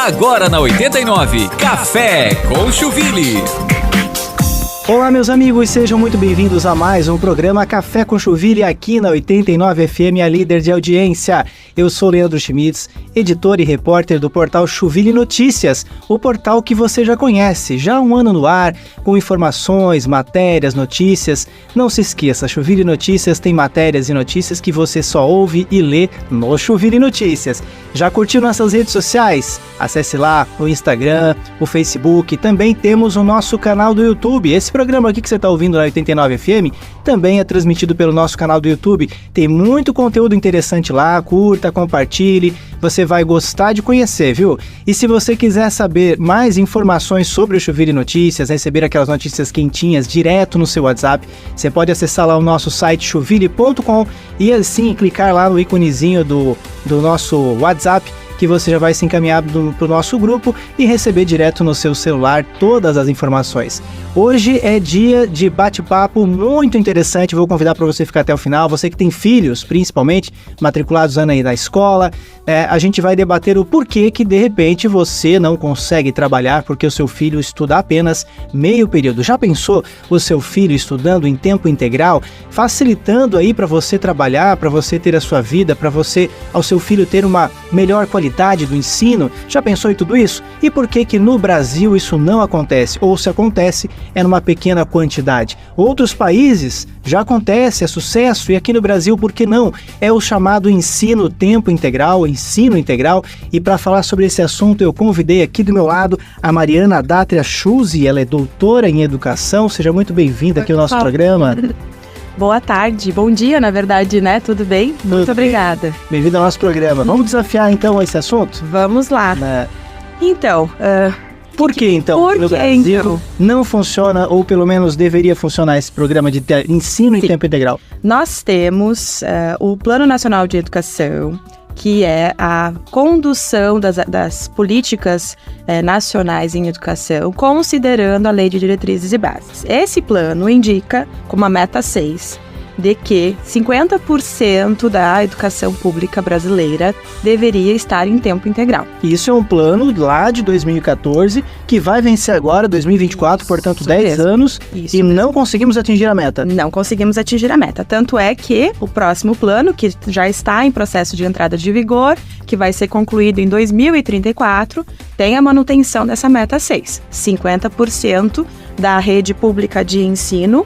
Agora na 89, Café com Chuville. Olá, meus amigos, sejam muito bem-vindos a mais um programa Café com Chuville aqui na 89 FM, a líder de audiência. Eu sou Leandro Schmitz, editor e repórter do portal Chuville Notícias, o portal que você já conhece, já há um ano no ar, com informações, matérias, notícias. Não se esqueça, Chuville Notícias tem matérias e notícias que você só ouve e lê no Chuville Notícias. Já curtiu nossas redes sociais? Acesse lá o Instagram, o Facebook, também temos o nosso canal do YouTube. Esse programa aqui que você está ouvindo na 89 FM também é transmitido pelo nosso canal do YouTube. Tem muito conteúdo interessante lá, curta, compartilhe, você vai gostar de conhecer, viu? E se você quiser saber mais informações sobre o Chuville Notícias, receber aquelas notícias quentinhas direto no seu WhatsApp, você pode acessar lá o nosso site chuville.com e assim clicar lá no íconezinho do nosso WhatsApp, que você já vai se encaminhar para o nosso grupo e receber direto no seu celular todas as informações. Hoje é dia de bate-papo muito interessante, vou convidar para você ficar até o final, você que tem filhos, principalmente, matriculados aí na escola, a gente vai debater o porquê que de repente você não consegue trabalhar porque o seu filho estuda apenas meio período. Já pensou o seu filho estudando em tempo integral, facilitando aí para você trabalhar, para você ter a sua vida, para você, ao seu filho ter uma melhor qualidade do ensino? Já pensou em tudo isso? E por que que no Brasil isso não acontece? Ou se acontece, é numa pequena quantidade. Outros países já acontece, é sucesso, e aqui no Brasil, por que não? É o chamado ensino tempo integral, ensino integral, e para falar sobre esse assunto eu convidei aqui do meu lado a Mariana Dátria Schulze, ela é doutora em educação, seja muito bem-vinda aqui ao nosso programa. Boa tarde, bom dia na verdade, né? Tudo bem? Muito obrigada. Bem-vinda ao nosso programa. Vamos desafiar então esse assunto? Vamos lá. Então... Por que então no Brasil não funciona, ou pelo menos deveria funcionar esse programa de ensino em tempo integral? Nós temos o Plano Nacional de Educação, que é a condução das políticas nacionais em educação, considerando a Lei de Diretrizes e Bases. Esse plano indica, como a meta 6, de que 50% da educação pública brasileira deveria estar em tempo integral. Isso é um plano lá de 2014, que vai vencer agora, 2024, portanto Isso 10 mesmo. anos, Isso e mesmo. não conseguimos atingir a meta. Não conseguimos atingir a meta. Tanto é que o próximo plano, que já está em processo de entrada de vigor, que vai ser concluído em 2034, tem a manutenção dessa meta 6. 50% da rede pública de ensino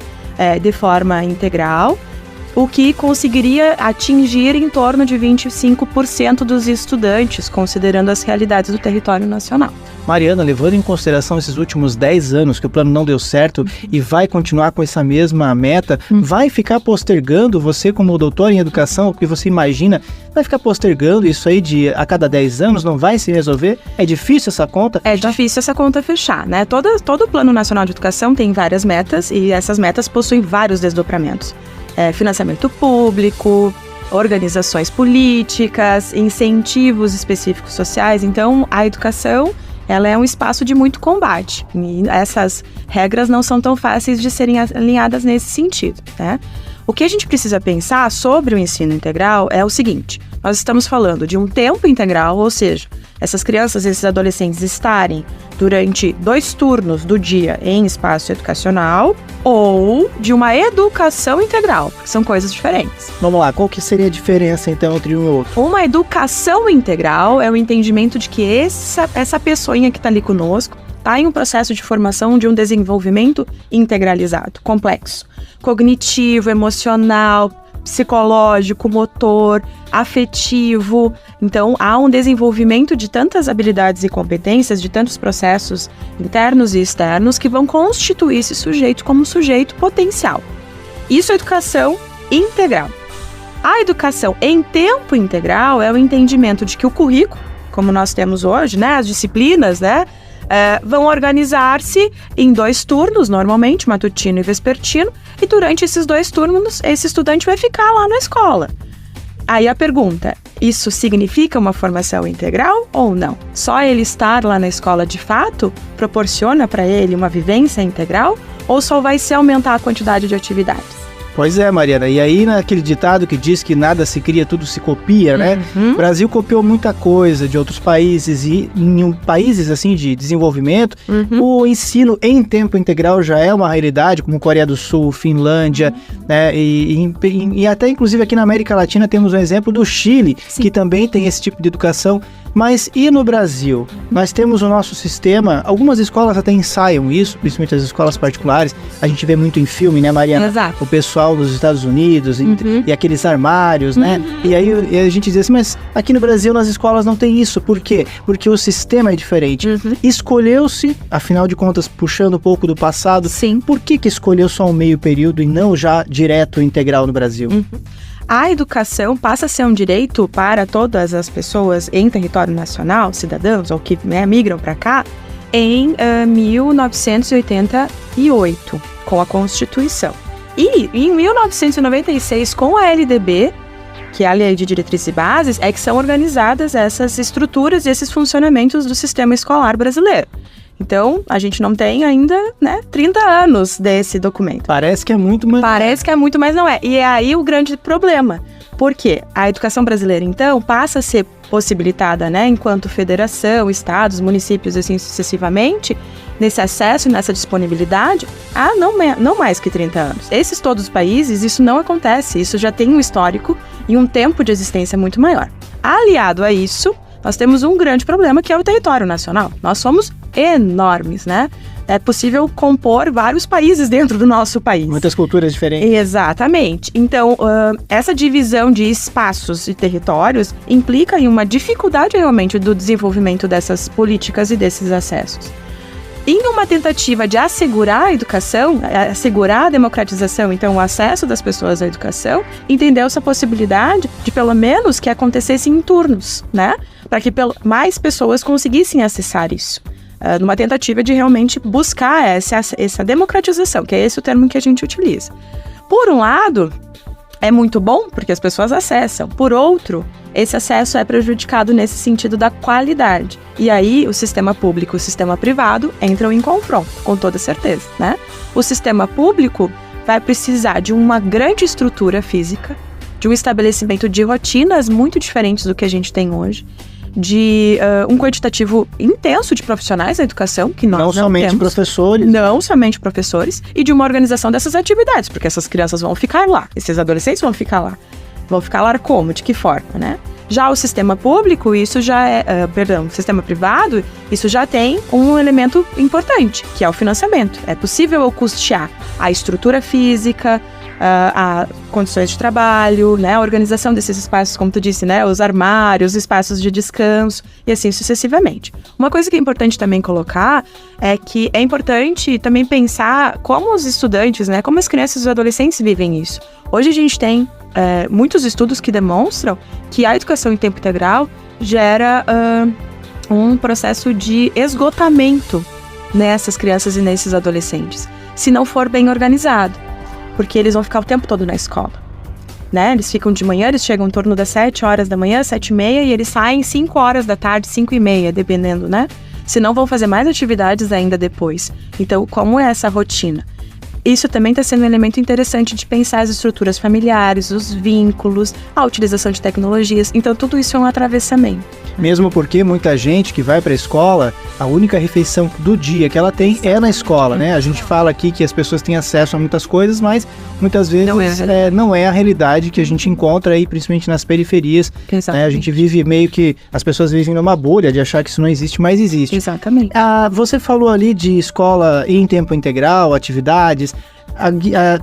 de forma integral, o que conseguiria atingir em torno de 25% dos estudantes, considerando as realidades do território nacional. Mariana, levando em consideração esses últimos 10 anos que o plano não deu certo e vai continuar com essa mesma meta, vai ficar postergando, você como doutor em educação, o que você imagina, vai ficar postergando isso aí a cada 10 anos, não vai se resolver? É difícil essa conta fechar? É difícil essa conta fechar, né? Todo o Plano Nacional de Educação tem várias metas e essas metas possuem vários desdobramentos. Financiamento público, organizações políticas, incentivos específicos sociais. Então, a educação, ela é um espaço de muito combate. E essas regras não são tão fáceis de serem alinhadas nesse sentido, né? O que a gente precisa pensar sobre o ensino integral é o seguinte: nós estamos falando de um tempo integral, ou seja, essas crianças e esses adolescentes estarem durante 2 turnos do dia em espaço educacional, ou de uma educação integral, que são coisas diferentes. Vamos lá, qual que seria a diferença então entre um e outro? Uma educação integral é o entendimento de que essa pessoinha que está ali conosco está em um processo de formação de um desenvolvimento integralizado, complexo, cognitivo, emocional, psicológico, motor, afetivo. Então, há um desenvolvimento de tantas habilidades e competências, de tantos processos internos e externos que vão constituir esse sujeito como sujeito potencial. Isso é educação integral. A educação em tempo integral é o entendimento de que o currículo, como nós temos hoje, né, as disciplinas, né, vão organizar-se em 2 turnos, normalmente, matutino e vespertino, e durante esses 2 turnos, esse estudante vai ficar lá na escola. Aí a pergunta, isso significa uma formação integral ou não? Só ele estar lá na escola de fato proporciona para ele uma vivência integral ou só vai se aumentar a quantidade de atividades? Pois é, Mariana. E aí, naquele ditado que diz que nada se cria, tudo se copia, né? O Brasil copiou muita coisa de outros países e em países, assim, de desenvolvimento, o ensino em tempo integral já é uma realidade, como Coreia do Sul, Finlândia, né? E até, inclusive, aqui na América Latina temos um exemplo do Chile, que também tem esse tipo de educação. Mas e no Brasil? Nós temos o nosso sistema, algumas escolas até ensaiam isso, principalmente as escolas particulares, a gente vê muito em filme, né, Mariana? Exato. O pessoal dos Estados Unidos e aqueles armários, né? E aí a gente diz assim, mas aqui no Brasil nas escolas não tem isso, por quê? Porque o sistema é diferente. Escolheu-se, afinal de contas, puxando um pouco do passado, por que escolheu só um meio período e não já direto integral no Brasil? A educação passa a ser um direito para todas as pessoas em território nacional, cidadãos, ou que migram para cá, em 1988, com a Constituição. E em 1996, com a LDB, que é a Lei de Diretrizes e Bases, é que são organizadas essas estruturas e esses funcionamentos do sistema escolar brasileiro. Então, a gente não tem ainda, 30 anos desse documento. Parece que é muito, mas... Parece que é muito, mas não é. E é aí o grande problema. Por quê? A educação brasileira, então, passa a ser possibilitada, enquanto federação, estados, municípios, assim sucessivamente, nesse acesso e nessa disponibilidade, há não mais que 30 anos. Esses todos os países, isso não acontece. Isso já tem um histórico e um tempo de existência muito maior. Aliado a isso, nós temos um grande problema, que é o território nacional. Nós somos enormes, É possível compor vários países dentro do nosso país. Muitas culturas diferentes. Exatamente. Então, essa divisão de espaços e territórios implica em uma dificuldade realmente do desenvolvimento dessas políticas e desses acessos. Em uma tentativa de assegurar a educação, assegurar a democratização, então o acesso das pessoas à educação, entendeu-se a possibilidade de, pelo menos, que acontecesse em turnos, para que mais pessoas conseguissem acessar isso. Numa tentativa de realmente buscar essa democratização, que é esse o termo que a gente utiliza. Por um lado, é muito bom, porque as pessoas acessam. Por outro, esse acesso é prejudicado nesse sentido da qualidade. E aí, o sistema público e o sistema privado entram em confronto, com toda certeza, O sistema público vai precisar de uma grande estrutura física, de um estabelecimento de rotinas muito diferentes do que a gente tem hoje, de um quantitativo intenso de profissionais da educação, que nós não somente temos. professores. Não somente professores, e de uma organização dessas atividades, porque essas crianças vão ficar lá, esses adolescentes vão ficar lá. Vão ficar lá como? De que forma, Já o sistema público, isso já é... o sistema privado, isso já tem um elemento importante, que é o financiamento. É possível eu custear a estrutura física, a condições de trabalho, a organização desses espaços, como tu disse, os armários, os espaços de descanso e assim sucessivamente. Uma coisa que é importante também colocar é que é importante também pensar como os estudantes, como as crianças e os adolescentes vivem isso. Hoje a gente tem muitos estudos que demonstram que a educação em tempo integral gera um processo de esgotamento nessas crianças e nesses adolescentes, se não for bem organizado. Porque eles vão ficar o tempo todo na escola, Eles ficam de manhã, eles chegam em torno das 7 horas da manhã, 7h30, e eles saem 5 horas da tarde, 5h30, dependendo, Se não, vão fazer mais atividades ainda depois. Então, como é essa rotina? Isso também está sendo um elemento interessante de pensar as estruturas familiares, os vínculos, a utilização de tecnologias. Então, tudo isso é um atravessamento. Mesmo porque muita gente que vai para a escola, a única refeição do dia que ela tem é na escola, A gente fala aqui que as pessoas têm acesso a muitas coisas, mas muitas vezes não é a realidade que a gente encontra aí, principalmente nas periferias. A gente vive meio que... As pessoas vivem numa bolha de achar que isso não existe, mas existe. Exatamente. Você falou ali de escola em tempo integral, atividades...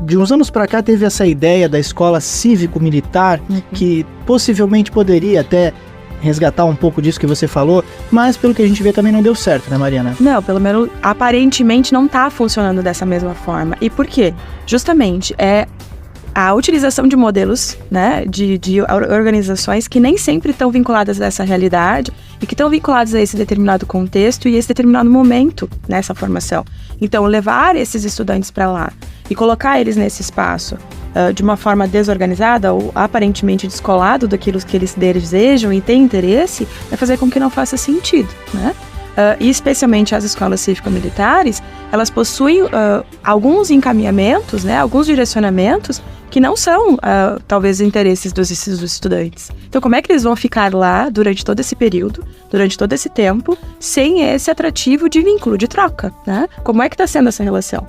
De uns anos para cá teve essa ideia da escola cívico-militar, que possivelmente poderia até resgatar um pouco disso que você falou, mas pelo que a gente vê também não deu certo, Mariana? Não, pelo menos aparentemente não está funcionando dessa mesma forma. E por quê? Justamente a utilização de modelos, de organizações que nem sempre estão vinculadas a essa realidade e que estão vinculadas a esse determinado contexto e esse determinado momento nessa formação. Então, levar esses estudantes para lá e colocar eles nesse espaço de uma forma desorganizada ou aparentemente descolado daquilo que eles desejam e têm interesse, vai fazer com que não faça sentido, E especialmente as escolas cívico-militares, elas possuem alguns encaminhamentos, alguns direcionamentos que não são, talvez, interesses dos estudantes. Então, como é que eles vão ficar lá durante todo esse período, durante todo esse tempo, sem esse atrativo de vínculo, de troca, né? Como é que está sendo essa relação?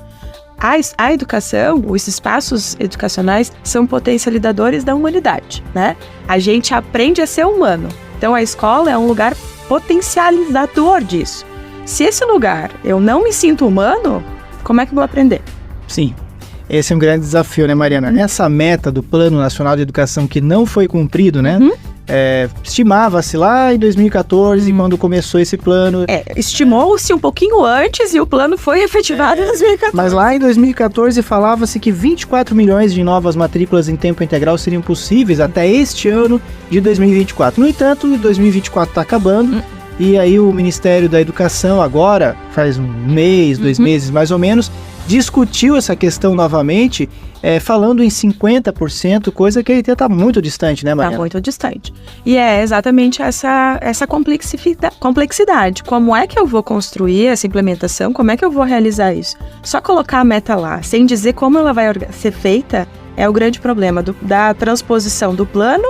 A educação, os espaços educacionais são potencializadores da humanidade, né? A gente aprende a ser humano. Então, a escola é um lugar potencializador disso. Se esse lugar eu não me sinto humano, como é que eu vou aprender? Sim, esse é um grande desafio, né, Mariana? Essa meta do Plano Nacional de Educação que não foi cumprido, né? Estimava-se lá em 2014, quando começou esse plano. Estimou-se um pouquinho antes e o plano foi efetivado em 2014. Mas lá em 2014 falava-se que 24 milhões de novas matrículas em tempo integral seriam possíveis até este ano de 2024. No entanto, 2024 está acabando. E aí o Ministério da Educação agora, faz um mês, 2 meses mais ou menos, discutiu essa questão novamente, falando em 50%, coisa que ainda está muito distante, né, Mariana? Está muito distante. E é exatamente essa complexidade. Como é que eu vou construir essa implementação? Como é que eu vou realizar isso? Só colocar a meta lá, sem dizer como ela vai ser feita, é o grande problema da transposição do plano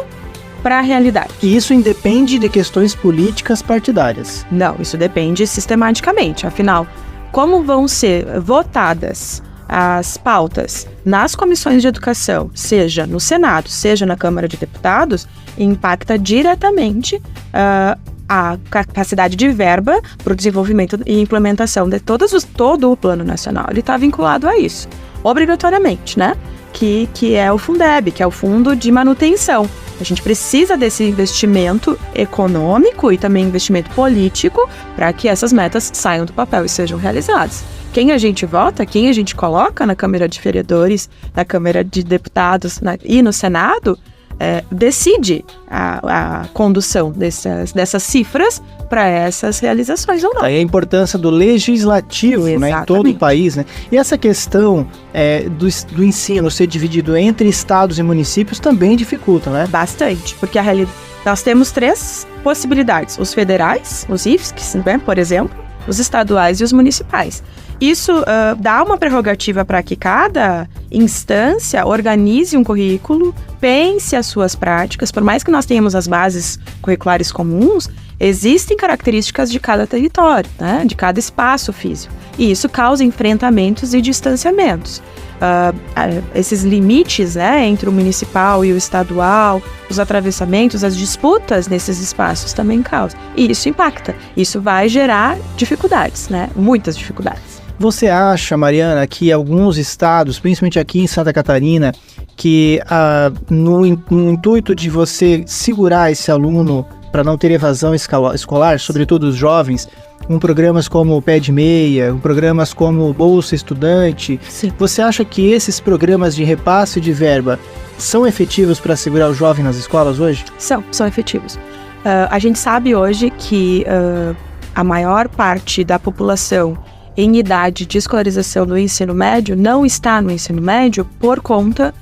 para a realidade. E isso independe de questões políticas partidárias. Não, isso depende sistematicamente. Afinal, como vão ser votadas as pautas nas comissões de educação, seja no Senado, seja na Câmara de Deputados, impacta diretamente a capacidade de verba para o desenvolvimento e implementação de todo o Plano Nacional. Ele está vinculado a isso, obrigatoriamente, né? Que é o Fundeb, que é o Fundo de Manutenção. A gente precisa desse investimento econômico e também investimento político para que essas metas saiam do papel e sejam realizadas. Quem a gente vota, quem a gente coloca na Câmara de Vereadores, na Câmara de Deputados e no Senado, decide a condução dessas cifras para essas realizações ou não. Aí a importância do legislativo, né, em todo o país, né? E essa questão do ensino ser dividido entre estados e municípios também dificulta, né? Bastante, porque nós temos 3 possibilidades: os federais, os IFSCs, né, por exemplo, os estaduais e os municipais. Isso dá uma prerrogativa para que cada instância organize um currículo, pense as suas práticas. Por mais que nós tenhamos as bases curriculares comuns, existem características de cada território, né, de cada espaço físico. E isso causa enfrentamentos e distanciamentos. Esses limites, né, entre o municipal e o estadual, os atravessamentos, as disputas nesses espaços também causam. E isso impacta. Isso vai gerar dificuldades, né, muitas dificuldades. Você acha, Mariana, que alguns estados, principalmente aqui em Santa Catarina, que no intuito de você segurar esse aluno para não ter evasão escolar, sobretudo os jovens, programas como o Pé de Meia, programas como Bolsa Estudante, Sim. Você acha que esses programas de repasse de verba são efetivos para segurar o jovem nas escolas hoje? São efetivos. A gente sabe hoje que a maior parte da população em idade de escolarização do ensino médio não está no ensino médio por conta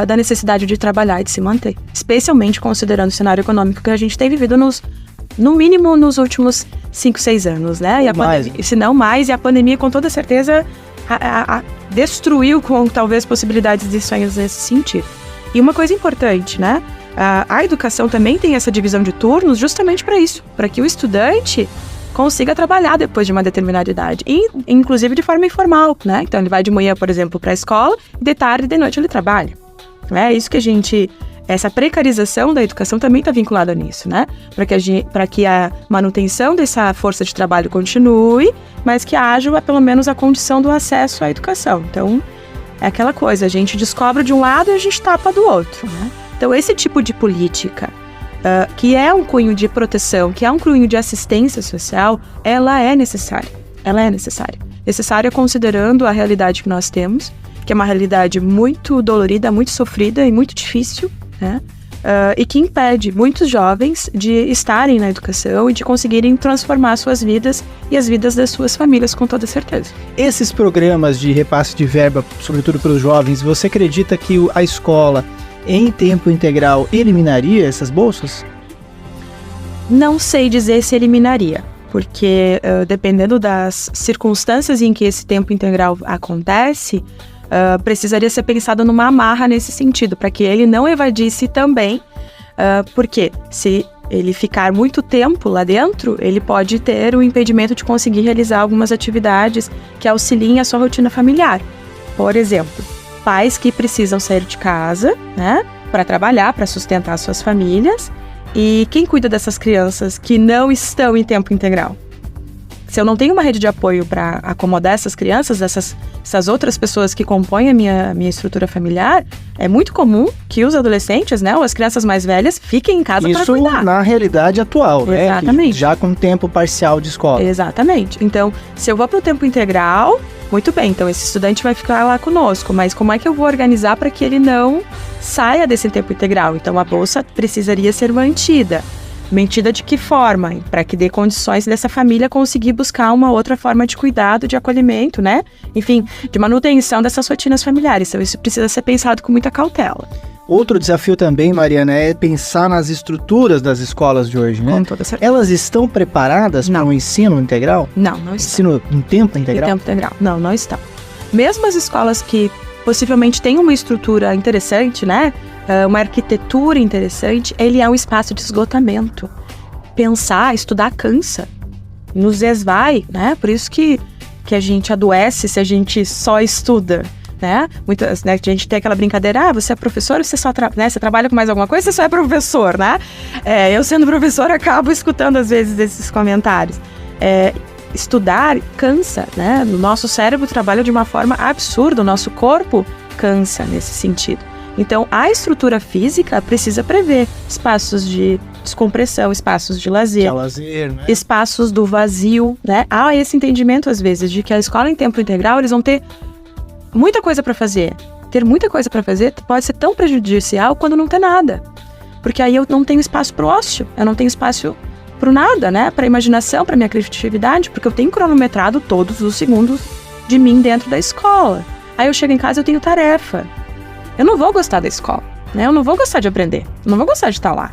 da necessidade de trabalhar e de se manter, especialmente considerando o cenário econômico que a gente tem vivido no mínimo nos últimos 5, 6 anos, né? Se não mais, e a pandemia com toda certeza destruiu com talvez possibilidades de sonhos nesse sentido. E uma coisa importante, né? A educação também tem essa divisão de turnos justamente para isso, para que o estudante consiga trabalhar depois de uma determinada idade, e inclusive de forma informal, né? Então ele vai de manhã, por exemplo, para a escola, de tarde e de noite ele trabalha. É isso que essa precarização da educação também está vinculada nisso, né? Para que a manutenção dessa força de trabalho continue, mas que haja pelo menos a condição do acesso à educação. Então, é aquela coisa, a gente descobre de um lado e a gente tapa do outro, né? Então, esse tipo de política, que é um cunho de proteção, que é um cunho de assistência social, ela é necessária. Ela é necessária. Necessária considerando a realidade que nós temos, que é uma realidade muito dolorida, muito sofrida e muito difícil, né? E que impede muitos jovens de estarem na educação e de conseguirem transformar suas vidas e as vidas das suas famílias, com toda certeza. Esses programas de repasse de verba, sobretudo para os jovens, você acredita que a escola, em tempo integral, eliminaria essas bolsas? Não sei dizer se eliminaria, porque dependendo das circunstâncias em que esse tempo integral acontece, precisaria ser pensado numa amarra nesse sentido, para que ele não evadisse também, porque se ele ficar muito tempo lá dentro, ele pode ter o impedimento de conseguir realizar algumas atividades que auxiliem a sua rotina familiar. Por exemplo, pais que precisam sair de casa, né, para trabalhar, para sustentar suas famílias, e quem cuida dessas crianças que não estão em tempo integral? Se eu não tenho uma rede de apoio para acomodar essas crianças, essas outras pessoas que compõem a minha estrutura familiar, é muito comum que os adolescentes, né, ou as crianças mais velhas, fiquem em casa para cuidar. Isso na realidade atual, né? Exatamente. Já com tempo parcial de escola. Exatamente. Então, se eu vou para o tempo integral, muito bem, então esse estudante vai ficar lá conosco, mas como é que eu vou organizar para que ele não saia desse tempo integral? Então, a bolsa precisaria ser mantida. Mantida de que forma? Para que dê condições dessa família conseguir buscar uma outra forma de cuidado, de acolhimento, né? Enfim, de manutenção dessas rotinas familiares. Então, isso precisa ser pensado com muita cautela. Outro desafio também, Mariana, é pensar nas estruturas das escolas de hoje, né? Com toda certeza. Elas estão preparadas para um ensino integral? Não estão. Ensino em tempo integral? Em tempo integral. Não estão. Mesmo as escolas que possivelmente têm uma estrutura interessante, né? Uma arquitetura interessante, ele é um espaço de esgotamento. Pensar, estudar cansa, nos esvai, né? Por isso que a gente adoece se a gente só estuda, né? Muitas, né, a gente tem aquela brincadeira, você é professor, você só você trabalha com mais alguma coisa, você só é professor, né? Eu sendo professor acabo escutando às vezes esses comentários. Estudar cansa, né? O nosso cérebro trabalha de uma forma absurda, o nosso corpo cansa nesse sentido. Então, a estrutura física precisa prever espaços de descompressão, espaços de lazer, né? Espaços do vazio, né? Há esse entendimento, às vezes, de que a escola em tempo integral, eles vão ter muita coisa para fazer. Ter muita coisa para fazer pode ser tão prejudicial quando não ter nada. Porque aí eu não tenho espaço para o ócio, eu não tenho espaço para o nada, né? Para a imaginação, para a minha criatividade, porque eu tenho cronometrado todos os segundos de mim dentro da escola. Aí eu chego em casa e eu tenho tarefa. Eu não vou gostar da escola, né? Eu não vou gostar de aprender, eu não vou gostar de estar lá.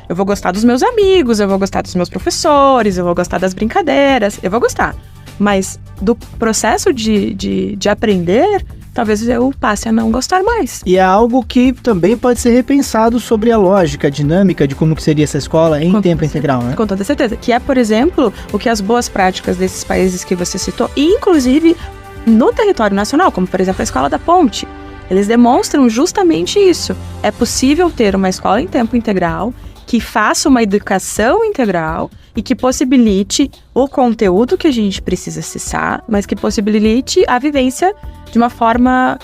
Eu vou gostar dos meus amigos, eu vou gostar dos meus professores, eu vou gostar das brincadeiras, eu vou gostar. Mas do processo de aprender, talvez eu passe a não gostar mais. E é algo que também pode ser repensado sobre a lógica, a dinâmica de como que seria essa escola em tempo integral, né? Com toda certeza. Que é, por exemplo, o que as boas práticas desses países que você citou, e inclusive no território nacional, como por exemplo a Escola da Ponte, eles demonstram justamente isso. É possível ter uma escola em tempo integral que faça uma educação integral e que possibilite o conteúdo que a gente precisa acessar, mas que possibilite a vivência de uma forma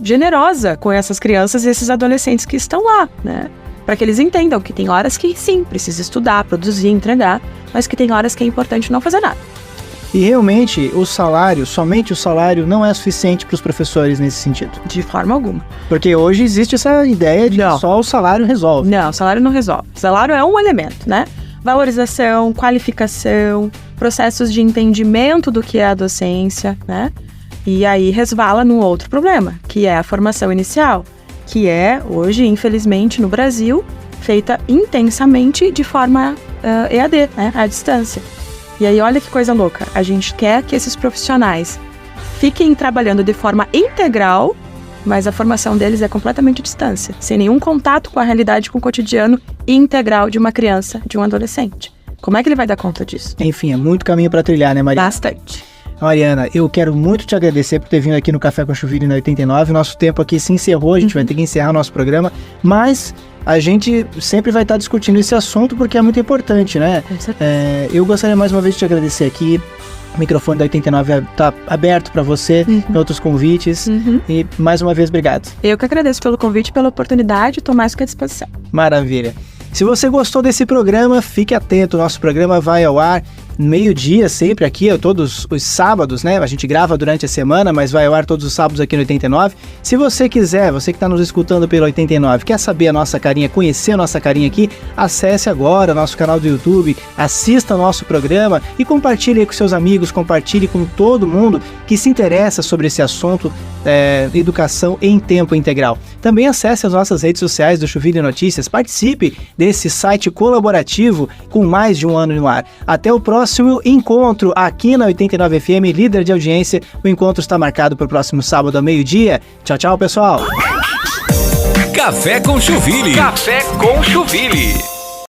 generosa com essas crianças e esses adolescentes que estão lá, né? Para que eles entendam que tem horas que sim, precisa estudar, produzir, entregar, mas que tem horas que é importante não fazer nada. E realmente somente o salário não é suficiente para os professores nesse sentido. De forma alguma. Porque hoje existe essa ideia de que só o salário resolve. Não, o salário não resolve. O salário é um elemento, né? Valorização, qualificação, processos de entendimento do que é a docência, né? E aí resvala num outro problema, que é a formação inicial, que é, hoje, infelizmente, no Brasil, feita intensamente de forma EAD, né? À distância. E aí, olha que coisa louca, a gente quer que esses profissionais fiquem trabalhando de forma integral, mas a formação deles é completamente à distância, sem nenhum contato com a realidade, com o cotidiano integral de uma criança, de um adolescente. Como é que ele vai dar conta disso? Enfim, é muito caminho para trilhar, né, Mariana? Bastante. Mariana, eu quero muito te agradecer por ter vindo aqui no Café com Chuvilho na 89. Nosso tempo aqui se encerrou, a gente vai ter que encerrar o nosso programa, mas a gente sempre vai estar discutindo esse assunto porque é muito importante, né? Com certeza. Eu gostaria mais uma vez de te agradecer aqui. O microfone da 89 está aberto para você, em outros convites. E mais uma vez, obrigado. Eu que agradeço pelo convite, pela oportunidade, estou mais que à disposição. Maravilha. Se você gostou desse programa, fique atento. O nosso programa vai ao ar meio-dia, sempre aqui, todos os sábados, né? A gente grava durante a semana, mas vai ao ar todos os sábados aqui no 89. Se você quiser, você que está nos escutando pelo 89, quer saber a nossa carinha, conhecer a nossa carinha aqui, acesse agora o nosso canal do YouTube, assista ao nosso programa e compartilhe aí com seus amigos, compartilhe com todo mundo que se interessa sobre esse assunto, educação em tempo integral. Também acesse as nossas redes sociais do Chuville Notícias, participe desse site colaborativo com mais de um ano no ar. Até o próximo encontro aqui na 89 FM, líder de audiência. O encontro está marcado para o próximo sábado ao meio-dia. Tchau, tchau, pessoal! Café com Chuville. Café com Chuville.